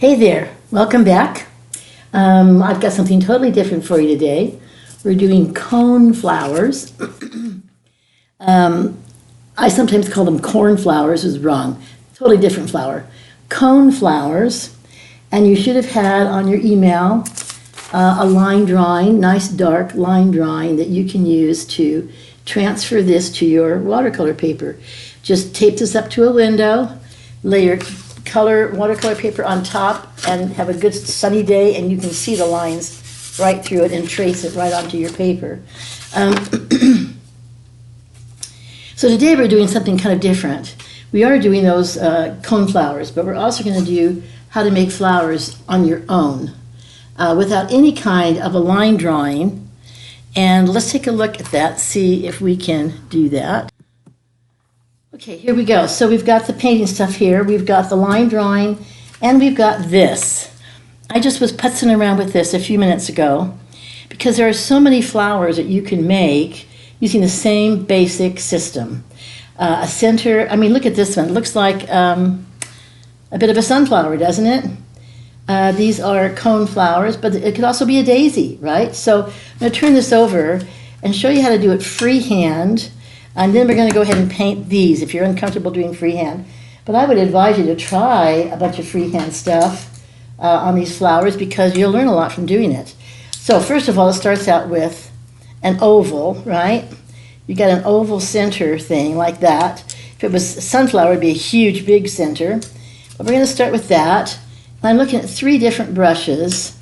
Hey there, welcome back. I've got something totally different for you today. We're doing coneflowers. I sometimes call them cornflowers, is wrong. Totally different flower. Coneflowers, and you should have had on your email a line drawing, nice dark line drawing that you can use to transfer this to your watercolor paper. Just tape this up to a window, lay your watercolor paper on top, and have a good sunny day, and you can see the lines right through it and trace it right onto your paper. So today we're doing something kind of different. We are doing those coneflowers, but we're also going to do how to make flowers on your own without any kind of a line drawing. And let's take a look at that, see if we can do that. Okay, here we go. So we've got the painting stuff here, we've got the line drawing, and we've got this. I just was putzing around with this a few minutes ago because there are so many flowers that you can make using the same basic system. A center, I mean, look at this one. It looks like a bit of a sunflower, doesn't it? These are coneflowers, but it could also be a daisy, right? So I'm going to turn this over and show you how to do it freehand. And then we're going to go ahead and paint these if you're uncomfortable doing freehand. But I would advise you to try a bunch of freehand stuff on these flowers because you'll learn a lot from doing it. So first of all, it starts out with an oval, right? You got an oval center thing like that. If it was sunflower, it would be a huge, big center. But we're going to start with that. And I'm looking at three different brushes.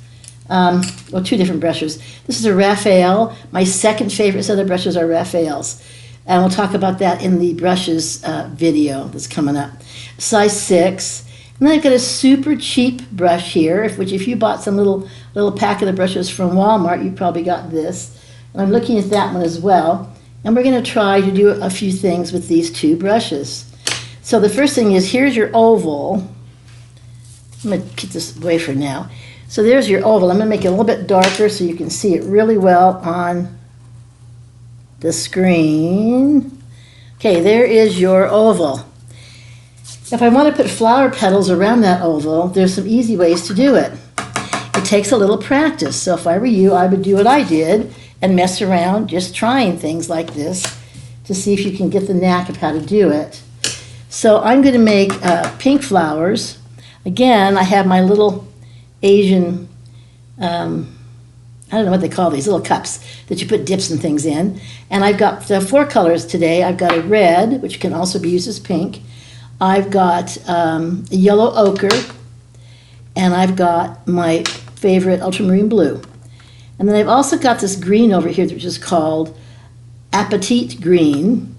Well, two different brushes. This is a Raphael. My second favorite set of brushes are Raphaels. And we'll talk about that in the brushes video that's coming up. Size 6. And then I've got a super cheap brush here, which if you bought some little packet of brushes from Walmart, you probably got this. And I'm looking at that one as well. And we're going to try to do a few things with these two brushes. So the first thing is, here's your oval. I'm going to keep this away for now. So there's your oval. I'm going to make it a little bit darker so you can see it really well on the screen. Okay, there is your oval. If I want to put flower petals around that oval, there's some easy ways to do it. It takes a little practice. So if I were you, I would do what I did and mess around just trying things like this to see if you can get the knack of how to do it. So I'm going to make pink flowers. Again, I have my little Asian I don't know what they call these little cups that you put dips and things in. And I've got 4 colors today. I've got a red, which can also be used as pink. I've got a yellow ochre. And I've got my favorite ultramarine blue. And then I've also got this green over here, which is called Appetit Green.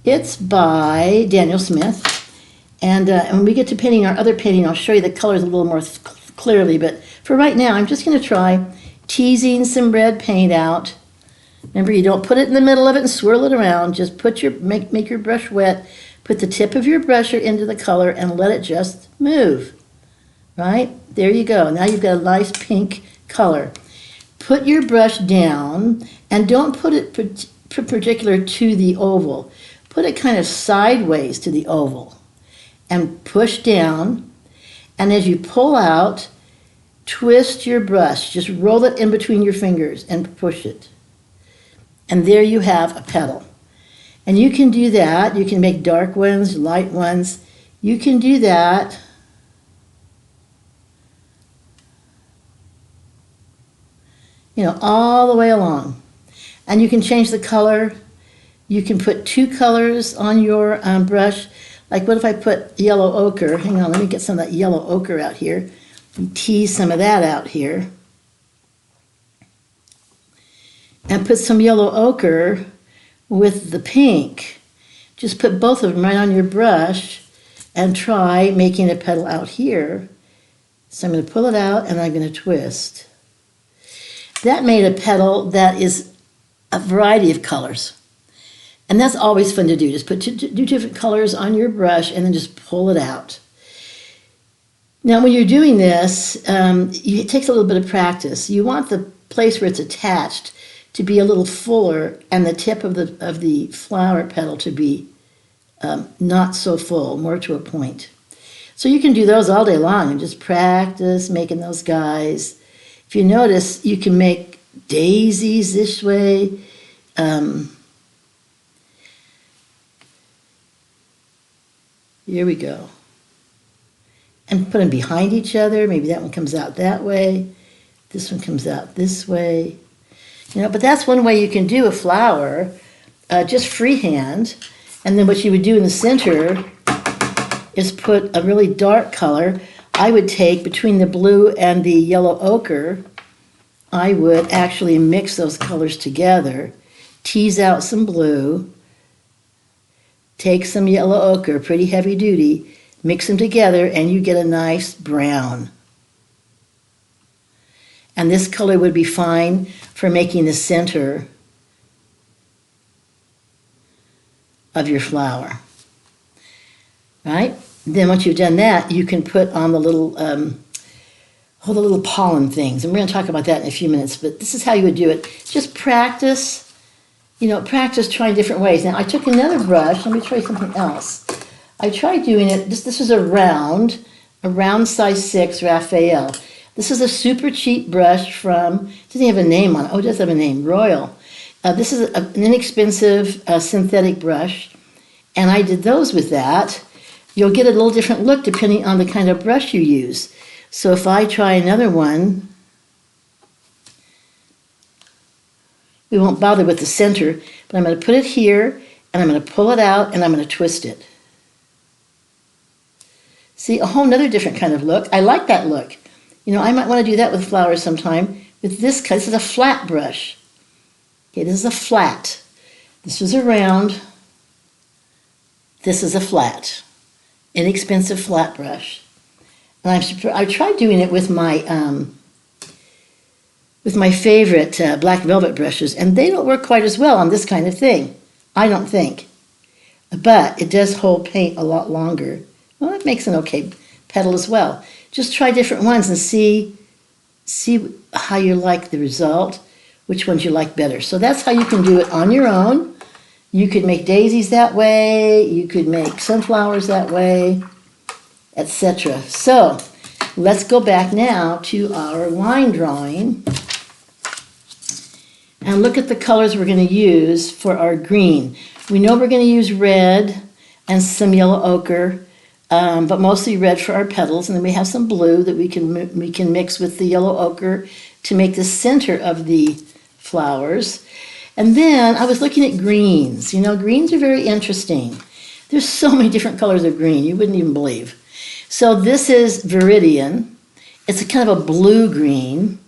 It's by Daniel Smith. And when we get to painting our other painting, I'll show you the colors a little more clearly. But for right now, I'm just going to try teasing some red paint out. Remember, you don't put it in the middle of it and swirl it around. Just put make your brush wet. Put the tip of your brush into the color and let it just move. Right? There you go. Now you've got a nice pink color. Put your brush down and don't put it particular to the oval. Put it kind of sideways to the oval and push down. And as you pull out, twist your brush. Just roll it in between your fingers and push it. And there you have a petal. And you can do that. You can make dark ones, light ones. You can do that. You know, all the way along. And you can change the color. You can put 2 colors on your brush. Like what if I put yellow ochre? Hang on, let me get some of that yellow ochre out here. And tease some of that out here. And put some yellow ochre with the pink. Just put both of them right on your brush and try making a petal out here. So I'm going to pull it out and I'm going to twist. That made a petal that is a variety of colors. And that's always fun to do. Just put 2 different colors on your brush and then just pull it out. Now, when you're doing this, it takes a little bit of practice. You want the place where it's attached to be a little fuller and the tip of the flower petal to be not so full, more to a point. So you can do those all day long and just practice making those guys. If you notice, you can make daisies this way. Here we go. And put them behind each other. Maybe that one comes out that way. This one comes out this way. But that's one way you can do a flower, just freehand. And then what you would do in the center is put a really dark color. I would take between the blue and the yellow ochre, I would actually mix those colors together, tease out some blue, take some yellow ochre, pretty heavy duty, mix them together, and you get a nice brown. And this color would be fine for making the center of your flower. Right? Then once you've done that, you can put on the little pollen things. And we're going to talk about that in a few minutes, but this is how you would do it. Just practice, practice trying different ways. Now, I took another brush. Let me try something else. I tried doing it. This is a round size 6 Raphael. This is a super cheap brush from, it doesn't have a name on it. Oh, it does have a name, Royal. This is an inexpensive synthetic brush, and I did those with that. You'll get a little different look depending on the kind of brush you use. So if I try another one, we won't bother with the center, but I'm going to put it here, and I'm going to pull it out, and I'm going to twist it. See, a whole nother different kind of look. I like that look. I might want to do that with flowers sometime. With this is a flat brush. Okay, this is a flat. This was a round. This is a flat. Inexpensive flat brush. And I tried doing it with my favorite black velvet brushes, and they don't work quite as well on this kind of thing, I don't think. But it does hold paint a lot longer. Well, it makes an okay petal as well. Just try different ones and see how you like the result, which ones you like better. So that's how you can do it on your own. You could make daisies that way, you could make sunflowers that way, etc. So let's go back now to our line drawing and look at the colors we're going to use for our green. We know we're going to use red and some yellow ochre, but mostly red for our petals, and then we have some blue that we can mix with the yellow ochre to make the center of the flowers. And then I was looking at greens. Greens are very interesting. There's so many different colors of green, you wouldn't even believe. So this is Viridian. It's a kind of a blue green.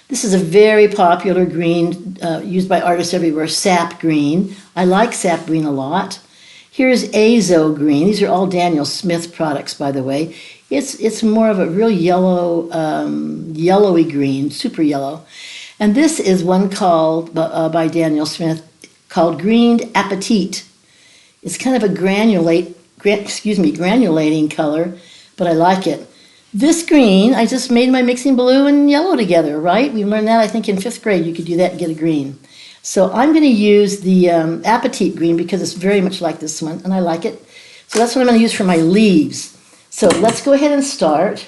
This is a very popular green used by artists everywhere, sap green. I like sap green a lot. Here's Orzo Green. These are all Daniel Smith products, by the way. It's more of a real yellow, yellowy green, super yellow. And this is one called, by Daniel Smith, called Green Appetit. It's kind of a granulating color, but I like it. This green, I just made by mixing blue and yellow together, right? We learned that, I think, in 5th grade. You could do that and get a green. So I'm going to use the Appetit green because it's very much like this one, and I like it. So that's what I'm going to use for my leaves. So let's go ahead and start.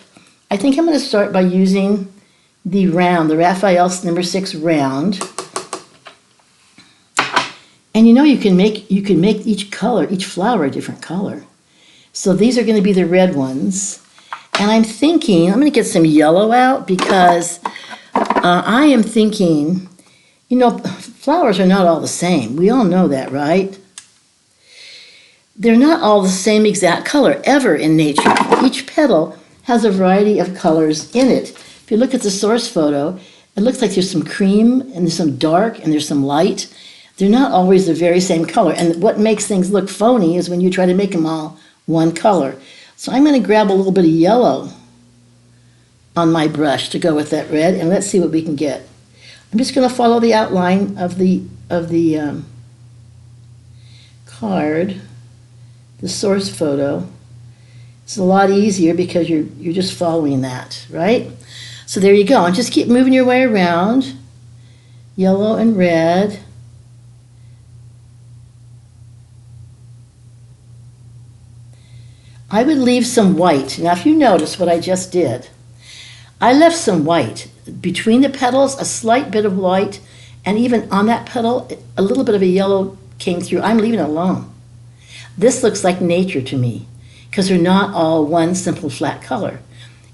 I think I'm going to start by using the round, the Raphael number 6 round. And you can make each flower a different color. So these are going to be the red ones. And I'm going to get some yellow out because I am thinking, flowers are not all the same. We all know that, right? They're not all the same exact color ever in nature. Each petal has a variety of colors in it. If you look at the source photo, it looks like there's some cream and there's some dark and there's some light. They're not always the very same color. And what makes things look phony is when you try to make them all one color. So I'm going to grab a little bit of yellow on my brush to go with that red, and let's see what we can get. I'm just going to follow the outline of the card, the source photo. It's a lot easier because you're just following that, right? So there you go, and just keep moving your way around, yellow and red. I would leave some white. Now, if you notice what I just did, I left some white. Between the petals, a slight bit of white, and even on that petal, a little bit of a yellow came through. I'm leaving it alone. This looks like nature to me, because they're not all one simple flat color.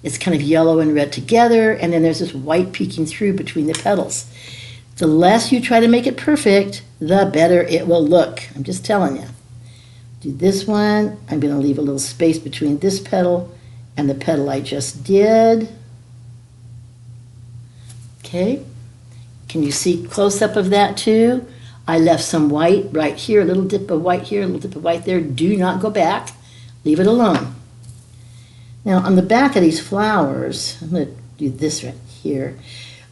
It's kind of yellow and red together, and then there's this white peeking through between the petals. The less you try to make it perfect, the better it will look. I'm just telling you. Do this one. I'm going to leave a little space between this petal and the petal I just did. Okay. Can you see close-up of that too? I left some white right here, a little dip of white here, a little dip of white there. Do not go back. Leave it alone. Now, on the back of these flowers, I'm going to do this right here.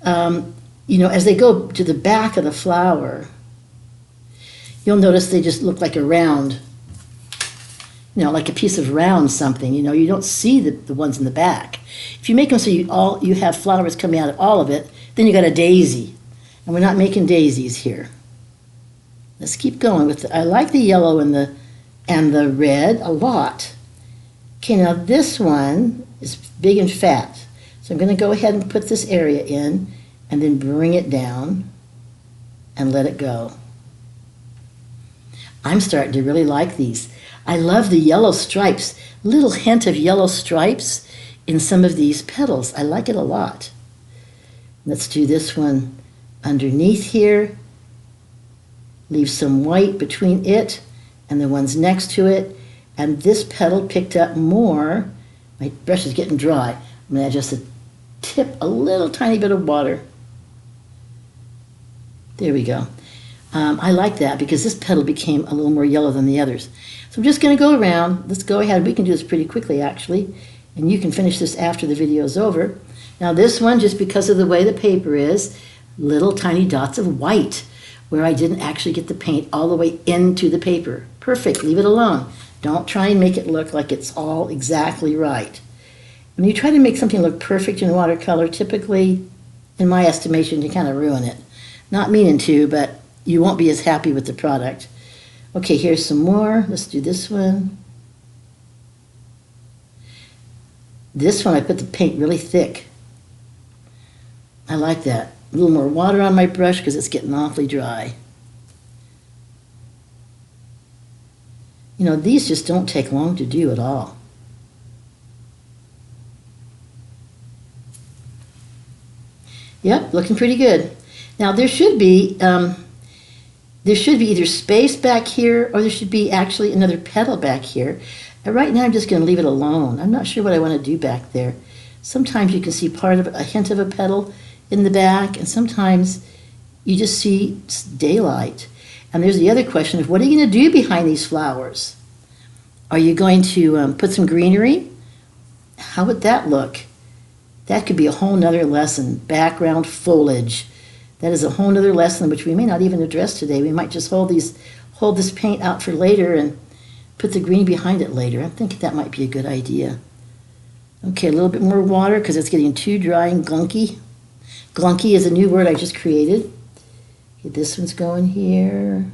You know, as they go to the back of the flower, you'll notice they just look like a round, you know, like a piece of round something. You know, you don't see the ones in the back. If you make them so you have flowers coming out of all of it, then you got a daisy. And we're not making daisies here. Let's keep going with I like the yellow and the red a lot. Okay, now this one is big and fat. So I'm going to go ahead and put this area in and then bring it down and let it go. I'm starting to really like these. I love the yellow stripes, little hint of yellow stripes in some of these petals. I like it a lot. Let's do this one underneath here. Leave some white between it and the ones next to it. And this petal picked up more. My brush is getting dry. I'm going to just tip a little tiny bit of water. There we go. I like that because this petal became a little more yellow than the others. So I'm just going to go around. Let's go ahead. We can do this pretty quickly, actually. And you can finish this after the video is over. Now this one, just because of the way the paper is, little tiny dots of white where I didn't actually get the paint all the way into the paper. Perfect. Leave it alone. Don't try and make it look like it's all exactly right. When you try to make something look perfect in watercolor, typically, in my estimation, you kind of ruin it. Not meaning to, but you won't be as happy with the product. Okay, here's some more. Let's do this one. This one, I put the paint really thick. I like that. A little more water on my brush because it's getting awfully dry. You know, these just don't take long to do at all. Yep, looking pretty good. Now there should be either space back here or there should be actually another petal back here. And right now I'm just going to leave it alone. I'm not sure what I want to do back there. Sometimes you can see part of a hint of a petal in the back, and sometimes you just see daylight. And there's the other question of what are you going to do behind these flowers? Are you going to put some greenery? How would that look? That could be a whole nother lesson. Background foliage. That is a whole nother lesson which we may not even address today. We might just hold this paint out for later and put the green behind it later. I'm thinking that might be a good idea. Okay, a little bit more water because it's getting too dry and glunky. Glunky is a new word I just created. Okay, this one's going here.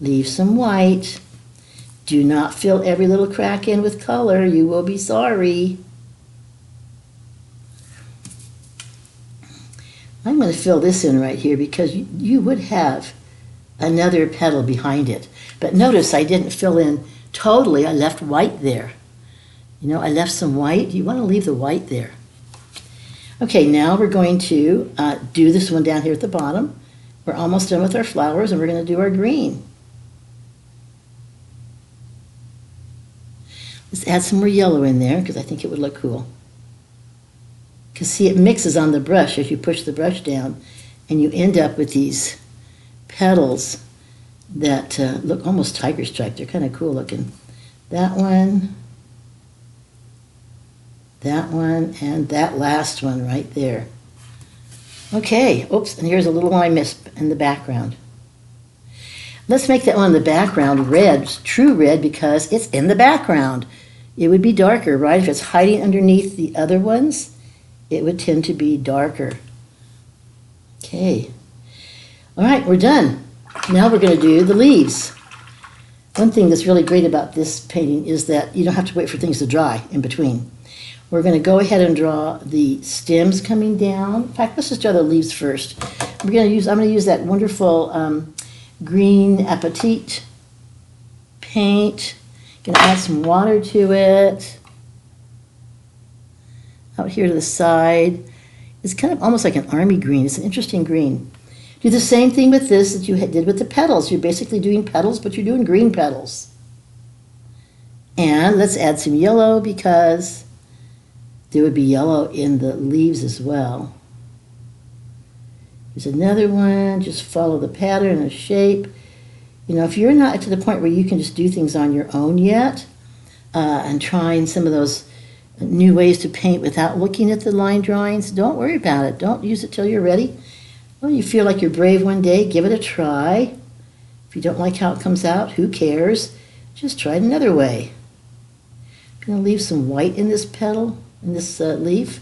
Leave some white. Do not fill every little crack in with color. You will be sorry. I'm going to fill this in right here because you would have another petal behind it. But notice I didn't fill in totally. I left white there. You know, I left some white. You want to leave the white there. Okay, now we're going to do this one down here at the bottom. We're almost done with our flowers, and we're going to do our green. Let's add some more yellow in there because I think it would look cool. Because see, it mixes on the brush as you push the brush down, and you end up with these petals that look almost tiger striped. They're kind of cool looking. That one, and that last one right there. Okay, oops, and here's a little one I missed in the background. Let's make that one in the background red, true red, because it's in the background. It would be darker, right? If it's hiding underneath the other ones, it would tend to be darker. Okay. All right, we're done. Now we're going to do the leaves. One thing that's really great about this painting is that you don't have to wait for things to dry in between. We're going to go ahead and draw the stems coming down. In fact, let's just draw the leaves first. I'm going to use that wonderful green apatite paint. Going to add some water to it. Out here to the side. It's kind of almost like an army green. It's an interesting green. Do the same thing with this that you did with the petals. You're basically doing petals, but you're doing green petals. And let's add some yellow because there would be yellow in the leaves as well. Here's another one. Just follow the pattern and shape. You know, if you're not to the point where you can just do things on your own yet, and trying some of those new ways to paint without looking at the line drawings, don't worry about it. Don't use it till you're ready. Well, you feel like you're brave one day, give it a try. If you don't like how it comes out, who cares? Just try it another way. I'm going to leave some white in this petal, in this leaf.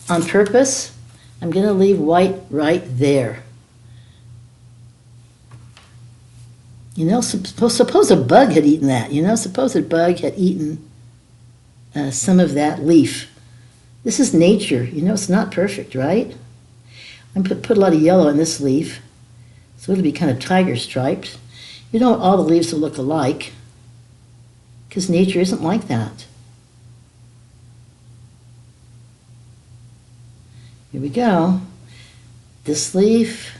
On purpose, I'm going to leave white right there. You know, suppose a bug had eaten that. You know, suppose a bug had eaten some of that leaf. This is nature. You know, it's not perfect, right? I'm going to put a lot of yellow in this leaf, so it'll be kind of tiger striped. You don't want all the leaves to look alike, because nature isn't like that. Here we go. This leaf.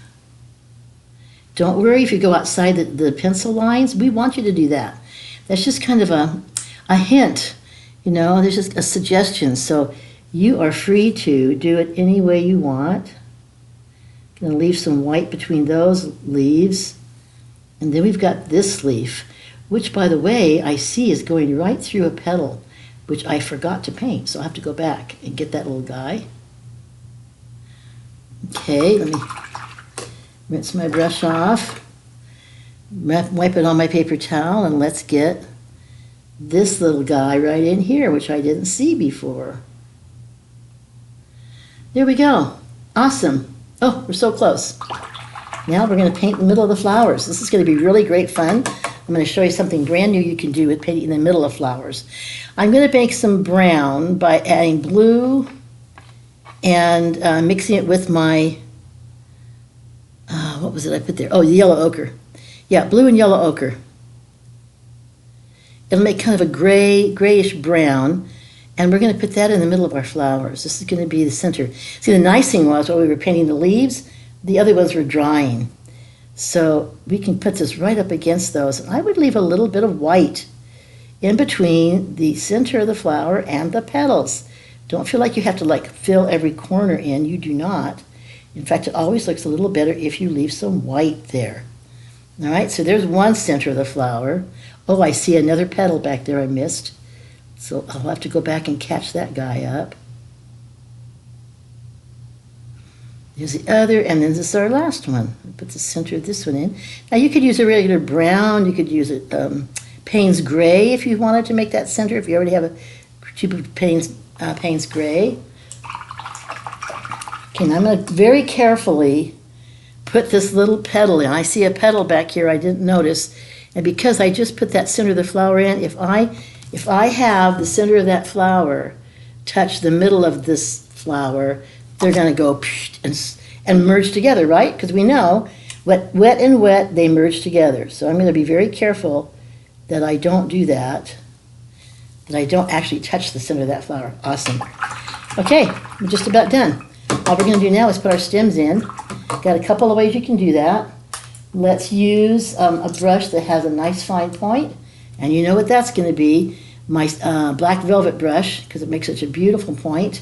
Don't worry if you go outside the pencil lines. We want you to do that. That's just kind of a hint, you know, there's just a suggestion. So you are free to do it any way you want. Going to leave some white between those leaves. And then we've got this leaf, which, by the way, I see is going right through a petal, which I forgot to paint. So I'll have to go back and get that little guy. Okay, let me rinse my brush off, wipe it on my paper towel, and let's get this little guy right in here, which I didn't see before. There we go. Awesome. Oh, we're so close. Now we're going to paint the middle of the flowers. This is going to be really great fun. I'm going to show you something brand new you can do with painting in the middle of flowers. I'm going to make some brown by adding blue and mixing it with my, what was it I put there? Oh, the yellow ochre. Yeah, blue and yellow ochre. It'll make kind of a grayish brown, and we're going to put that in the middle of our flowers. This is going to be the center. See, the nice thing was while we were painting the leaves, the other ones were drying. So we can put this right up against those. And I would leave a little bit of white in between the center of the flower and the petals. Don't feel like you have to fill every corner in. You do not. In fact, it always looks a little better if you leave some white there. All right, so there's one center of the flower. Oh, I see another petal back there I missed. So I'll have to go back and catch that guy up. There's the other, and then this is our last one. I'll put the center of this one in. Now you could use a regular brown. You could use a Payne's Gray if you wanted to make that center, if you already have a tube of Payne's Gray. Okay, now I'm going to very carefully put this little petal in. I see a petal back here I didn't notice. And because I just put that center of the flower in, if I have the center of that flower touch the middle of this flower, they're going to go and merge together, right? Because we know wet and wet, they merge together. So I'm going to be very careful that I don't do that I don't actually touch the center of that flower. Awesome. Okay, we're just about done. All we're going to do now is put our stems in. Got a couple of ways you can do that. Let's use a brush that has a nice fine point. And you know what that's going to be. My black velvet brush, because it makes such a beautiful point.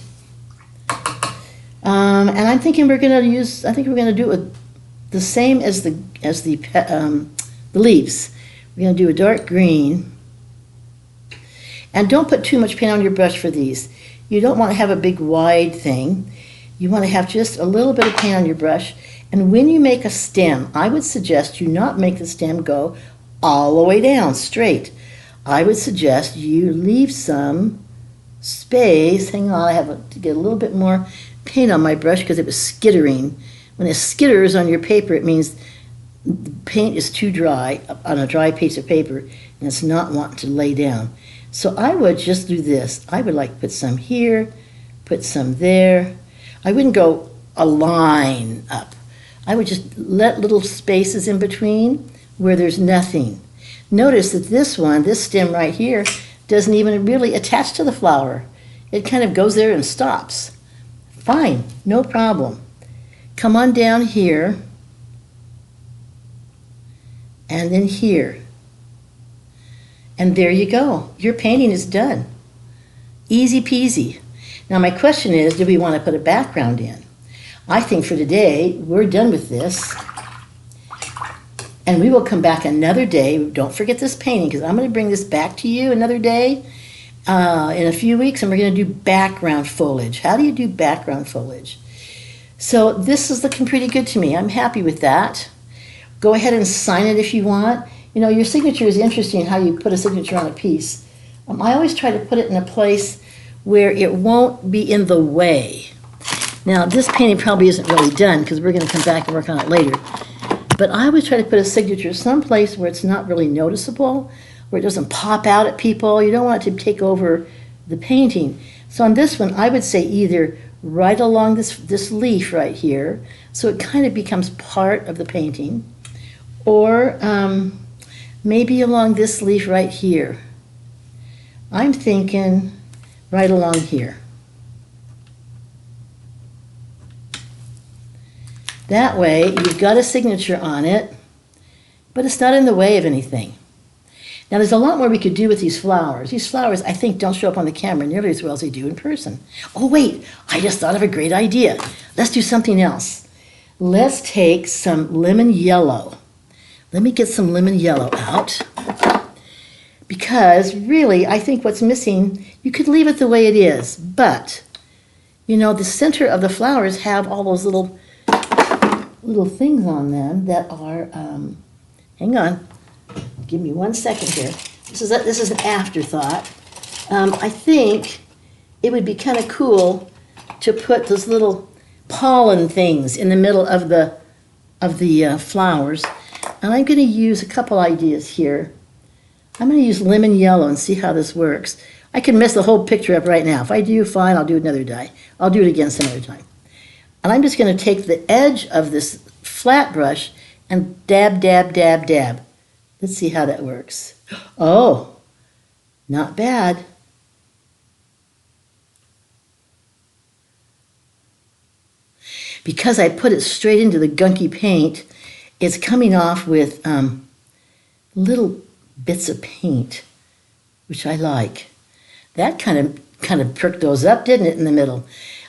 And I'm thinking we're going to use, I think we're going to do it the same as the leaves. We're going to do a dark green. And don't put too much paint on your brush for these. You don't want to have a big wide thing. You want to have just a little bit of paint on your brush. And when you make a stem, I would suggest you not make the stem go all the way down straight. I would suggest you leave some space. Hang on, I have to get a little bit more paint on my brush because it was skittering. When it skitters on your paper, it means the paint is too dry on a dry piece of paper. and it's not wanting to lay down. So I would just do this. I would like put some here, put some there. I wouldn't go a line up. I would just let little spaces in between where there's nothing. Notice that this one, this stem right here, doesn't even really attach to the flower. It kind of goes there and stops. Fine, no problem. Come on down here, and then here. And there you go. Your painting is done. Easy peasy. Now my question is, do we want to put a background in? I think for today, we're done with this. And we will come back another day. Don't forget this painting, because I'm going to bring this back to you another day in a few weeks, and we're going to do background foliage. How do you do background foliage? So this is looking pretty good to me. I'm happy with that. Go ahead and sign it if you want. You know, your signature is interesting, how you put a signature on a piece. I always try to put it in a place where it won't be in the way. Now, this painting probably isn't really done, because we're going to come back and work on it later. But I always try to put a signature someplace where it's not really noticeable, where it doesn't pop out at people. You don't want it to take over the painting. So on this one, I would say either right along this leaf right here, so it kind of becomes part of the painting, or maybe along this leaf right here. I'm thinking right along here. That way, you've got a signature on it, but it's not in the way of anything. Now, there's a lot more we could do with these flowers. These flowers, I think, don't show up on the camera nearly as well as they do in person. Oh, wait, I just thought of a great idea. Let's do something else. Let's take some lemon yellow. Let me get some lemon yellow out. Because, really, I think what's missing, you could leave it the way it is. But, you know, the center of the flowers have all those little things on them that are, hang on, give me 1 second here. This is an afterthought. I think it would be kind of cool to put those little pollen things in the middle of the flowers. And I'm going to use a couple ideas here. I'm going to use lemon yellow and see how this works. I can mess the whole picture up right now. If I do, fine, I'll do another die. I'll do it again some other time. And I'm just going to take the edge of this flat brush and dab, dab, dab, dab. Let's see how that works. Oh, not bad. Because I put it straight into the gunky paint, it's coming off with little bits of paint, which I like. That kind of perked those up, didn't it, in the middle?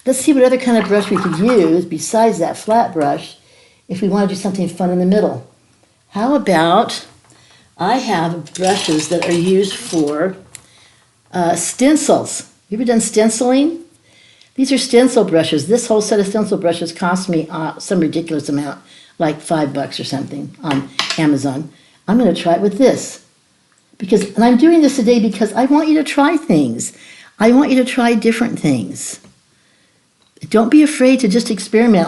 Let's see what other kind of brush we could use besides that flat brush if we want to do something fun in the middle. How about, I have brushes that are used for stencils. You ever done stenciling? These are stencil brushes. This whole set of stencil brushes cost me some ridiculous amount, like $5 or something on Amazon. I'm going to try it with this. And I'm doing this today because I want you to try things. I want you to try different things. Don't be afraid to just experiment.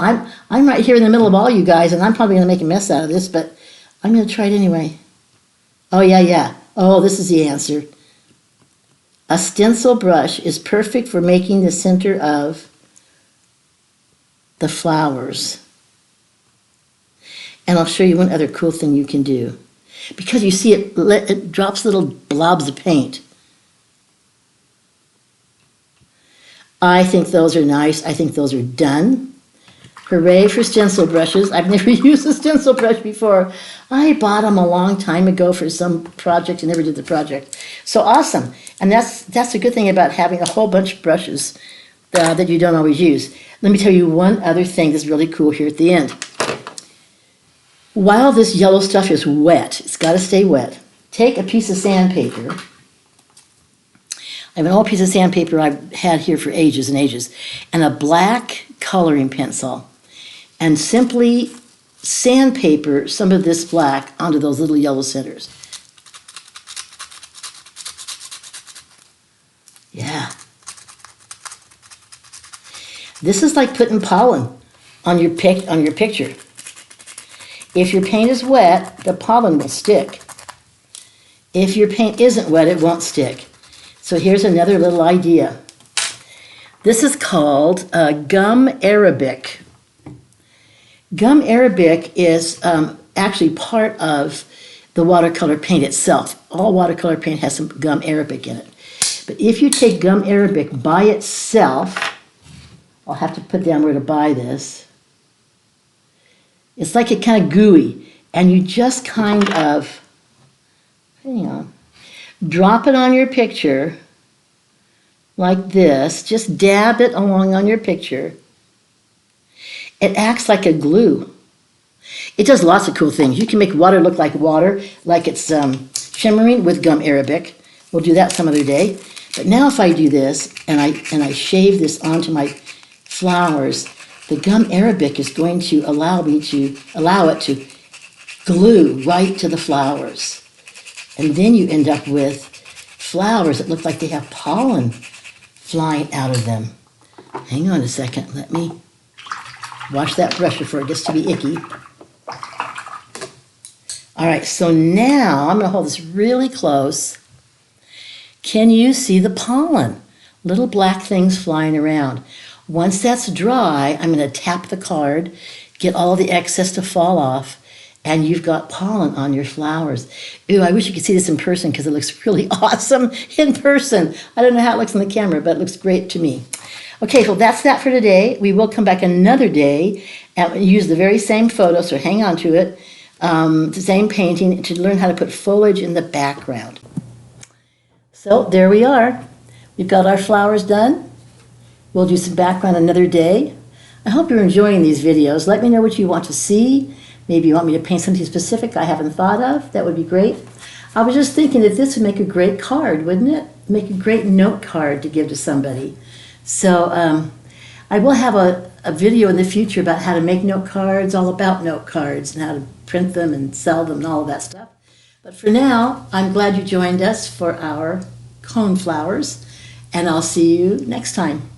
I'm right here in the middle of all you guys, and I'm probably going to make a mess out of this, but I'm going to try it anyway. Oh, yeah. Oh, this is the answer. A stencil brush is perfect for making the center of the flowers. And I'll show you one other cool thing you can do. Because you see it drops little blobs of paint. I think those are nice. I think those are done. Hooray for stencil brushes. I've never used a stencil brush before. I bought them a long time ago for some project and never did the project. So awesome. And that's a good thing about having a whole bunch of brushes that you don't always use. Let me tell you one other thing that's really cool here at the end. While this yellow stuff is wet, it's got to stay wet, take a piece of sandpaper. I have an old piece of sandpaper I've had here for ages and ages, and a black coloring pencil, and simply sandpaper some of this black onto those little yellow centers. Yeah. This is like putting pollen on your picture. If your paint is wet, the pollen will stick. If your paint isn't wet, it won't stick. So here's another little idea. This is called gum arabic. Gum arabic is actually part of the watercolor paint itself. All watercolor paint has some gum arabic in it. But if you take gum arabic by itself, I'll have to put down where to buy this. It's like a kind of gooey, and you just kind of, hang on, drop it on your picture like this. Just dab it along on your picture. It acts like a glue. It does lots of cool things. You can make water look like water, like it's shimmering with gum arabic. We'll do that some other day. But now if I do this and I shave this onto my flowers, the gum arabic is going to allow it to glue right to the flowers. And then you end up with flowers that look like they have pollen flying out of them. Hang on a second. Let me wash that brush before it gets to be icky. All right, so now I'm going to hold this really close. Can you see the pollen? Little black things flying around. Once that's dry, I'm going to tap the card, get all the excess to fall off, and you've got pollen on your flowers. Ooh, I wish you could see this in person because it looks really awesome in person. I don't know how it looks on the camera, but it looks great to me. Okay, so that's that for today. We will come back another day and use the very same photo, so hang on to it, the same painting, to learn how to put foliage in the background. So there we are. We've got our flowers done. We'll do some background another day. I hope you're enjoying these videos. Let me know what you want to see. Maybe you want me to paint something specific I haven't thought of. That would be great. I was just thinking that this would make a great card, wouldn't it? Make a great note card to give to somebody. So I will have a video in the future about how to make note cards, all about note cards, and how to print them and sell them and all of that stuff. But for now, I'm glad you joined us for our coneflowers, and I'll see you next time.